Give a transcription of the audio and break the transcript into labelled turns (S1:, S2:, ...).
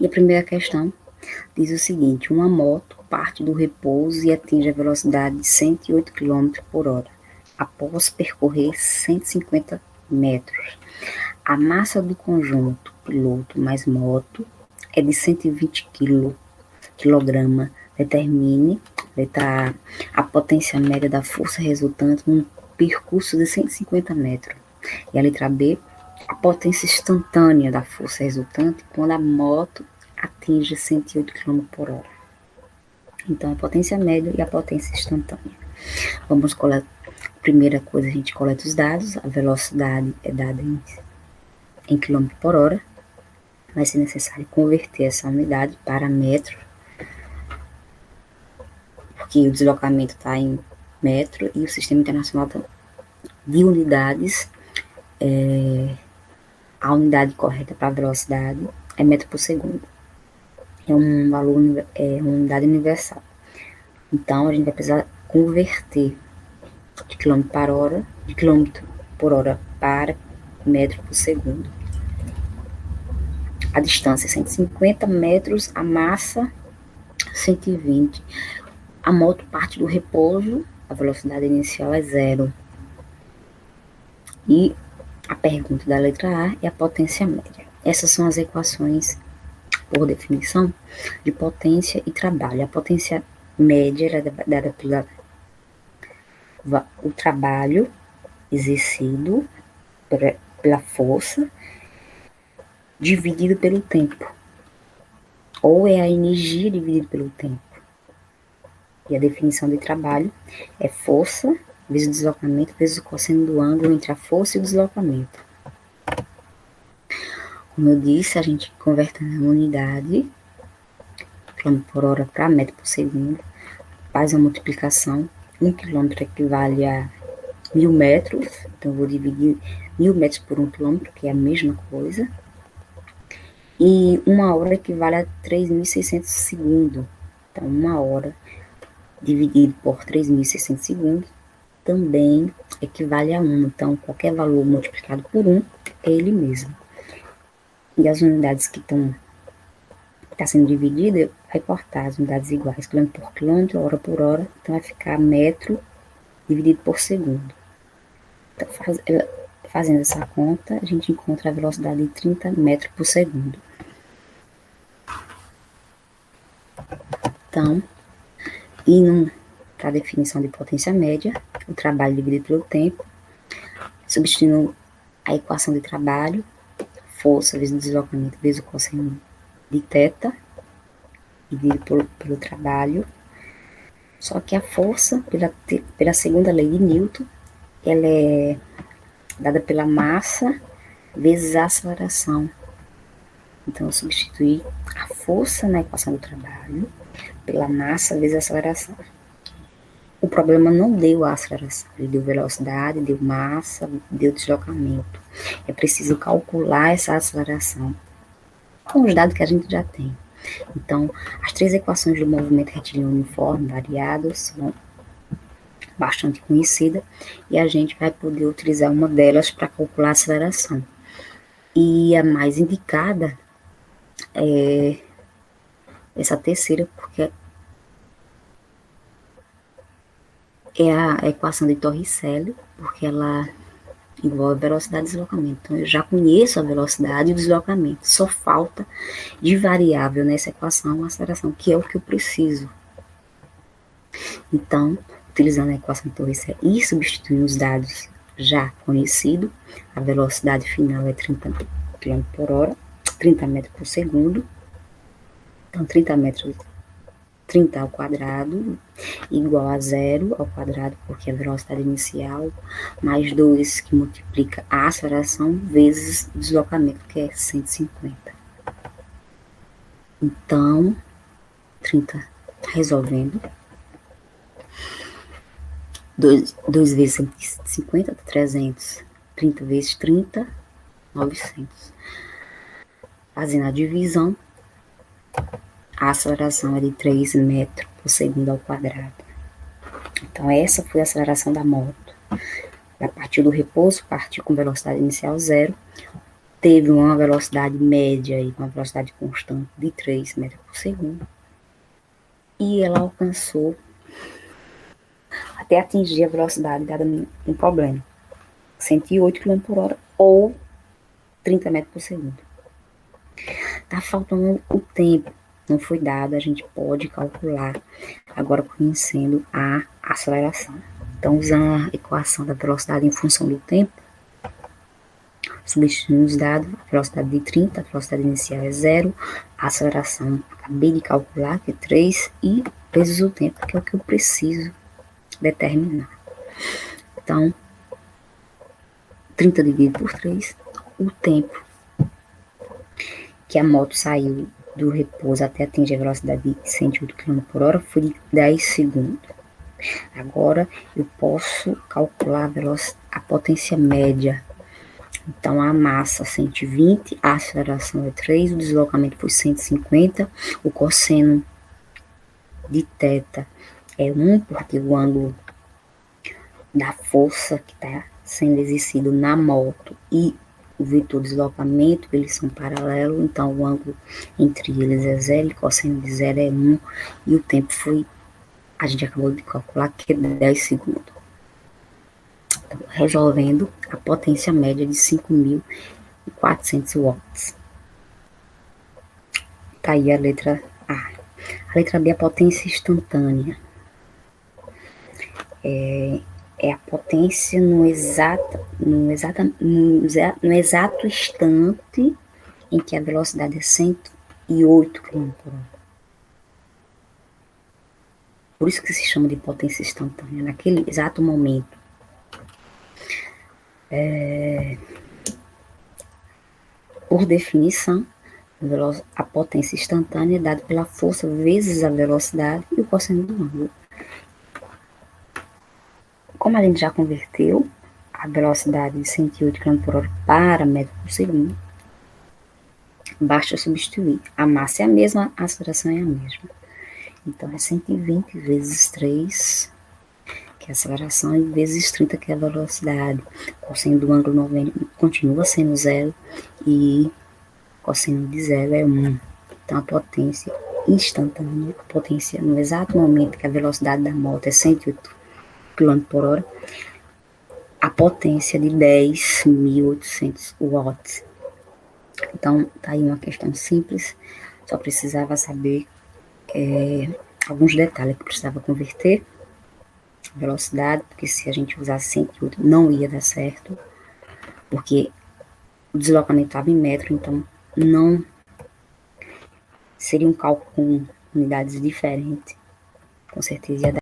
S1: E a primeira questão diz o seguinte: uma moto parte do repouso e atinge a velocidade de 108 km por hora, após percorrer 150 metros. A massa do conjunto piloto mais moto é de 120 kg. Determine, letra A potência média da força resultante num percurso de 150 metros. E a letra B, a potência instantânea da força resultante quando a moto atinge 108 km por hora. Então, a potência média e a potência instantânea. Vamos coletar. Primeira coisa, a gente coleta os dados. A velocidade é dada em km por hora. Vai ser necessário converter essa unidade para metro, porque o deslocamento está em metro e o Sistema Internacional de Unidades, a unidade correta para a velocidade é metro por segundo. É um valor, é uma unidade universal. Então, a gente vai precisar converter de quilômetro por hora para metro por segundo. A distância é 150 metros, a massa 120. A moto parte do repouso, a velocidade inicial é 0. E a pergunta da letra A é a potência média. Essas são as equações, por definição, de potência e trabalho. A potência média é dada o trabalho exercido pela força dividido pelo tempo. Ou é a energia dividida pelo tempo. E a definição de trabalho é força vezes o deslocamento vezes o cosseno do ângulo entre a força e o deslocamento. Como eu disse, a gente convertendo a unidade quilômetro por hora para metro por segundo, faz a multiplicação. 1 quilômetro equivale a 1.000 metros, então eu vou dividir 1.000 metros por 1 quilômetro, que é a mesma coisa. E 1 hora equivale a 3.600 segundos. Então, 1 hora dividido por 3.600 segundos também equivale a 1. Então, qualquer valor multiplicado por 1 é ele mesmo. E as unidades que está sendo dividida, vai cortar as unidades iguais, quilômetro por quilômetro, hora por hora, então vai ficar metro dividido por segundo. Então, fazendo essa conta, a gente encontra a velocidade de 30 metros por segundo. Então, indo para a definição de potência média, o trabalho dividido pelo tempo, substituindo a equação de trabalho, força vezes o deslocamento vezes o cosseno de θ, dividido pelo trabalho. Só que a força, pela segunda lei de Newton, ela é dada pela massa vezes a aceleração. Então, eu substituí a força na equação do trabalho pela massa vezes a aceleração. O problema não deu a aceleração, ele deu velocidade, deu massa, deu deslocamento. É preciso calcular essa aceleração com os dados que a gente já tem. Então, as 3 equações do movimento retilíneo uniforme variado são bastante conhecidas e a gente vai poder utilizar uma delas para calcular a aceleração. E a mais indicada é essa terceira, porque é a equação de Torricelli, porque ela envolve velocidade e deslocamento. Então, eu já conheço a velocidade e o deslocamento. Só falta de variável nessa equação a aceleração, que é o que eu preciso. Então, utilizando a equação de Torricelli e substituindo os dados já conhecidos, a velocidade final é 30 km por hora, 30 metros por segundo. Então, 30 ao quadrado igual a 0 ao quadrado, porque é a velocidade inicial, mais 2 que multiplica a aceleração vezes o deslocamento, que é 150. Então, 30, resolvendo. 2 vezes 150, 300. 30 vezes 30, 900. Fazendo a divisão, a aceleração é de 3 metros por segundo ao quadrado. Então, essa foi a aceleração da moto. Ela partiu do repouso, partiu com velocidade inicial 0, teve uma velocidade média e uma velocidade constante de 3 metros por segundo. E ela alcançou até atingir a velocidade dada no problema, 108 km por hora ou 30 metros por segundo. Tá faltando o tempo, não foi dado, a gente pode calcular agora conhecendo a aceleração. Então, usando a equação da velocidade em função do tempo, substituindo os dados, a velocidade de 30, a velocidade inicial é 0, a aceleração acabei de calcular, que é 3, e vezes o tempo, que é o que eu preciso determinar. Então, 30 dividido por 3, o tempo que a moto saiu do repouso até atingir a velocidade de 108 km por hora foi de 10 segundos. Agora, eu posso calcular a potência média. Então, a massa 120, a aceleração é 3, o deslocamento foi 150, o cosseno de θ é 1, porque o ângulo da força que está sendo exercido na moto e o vetor deslocamento, eles são paralelos, então o ângulo entre eles é 0, o cosseno de 0 é 1, e o tempo foi, a gente acabou de calcular, que é 10 segundos. Então, resolvendo, a potência média de 5.400 watts. Tá aí a letra A. A letra B é a potência instantânea. É a potência no exato instante em que a velocidade é 108 km por hora. Por isso que se chama de potência instantânea, naquele exato momento. Por definição, a potência instantânea é dada pela força vezes a velocidade e o cosseno do ângulo. Como a gente já converteu a velocidade de 108 km por hora para metro por segundo, basta substituir. A massa é a mesma, a aceleração é a mesma. Então, é 120 vezes 3, que é a aceleração, e vezes 30, que é a velocidade. O cosseno do ângulo 90 continua sendo 0 e o cosseno de 0 é 1. Então, a potência instantânea, a potência no exato momento que a velocidade da moto é 108 km por hora, a potência de 10.800 watts. Então, tá aí uma questão simples, só precisava saber alguns detalhes que precisava converter, velocidade, porque se a gente usasse 108 não ia dar certo, porque o deslocamento estava em metro, então não seria um cálculo com unidades diferentes, com certeza ia dar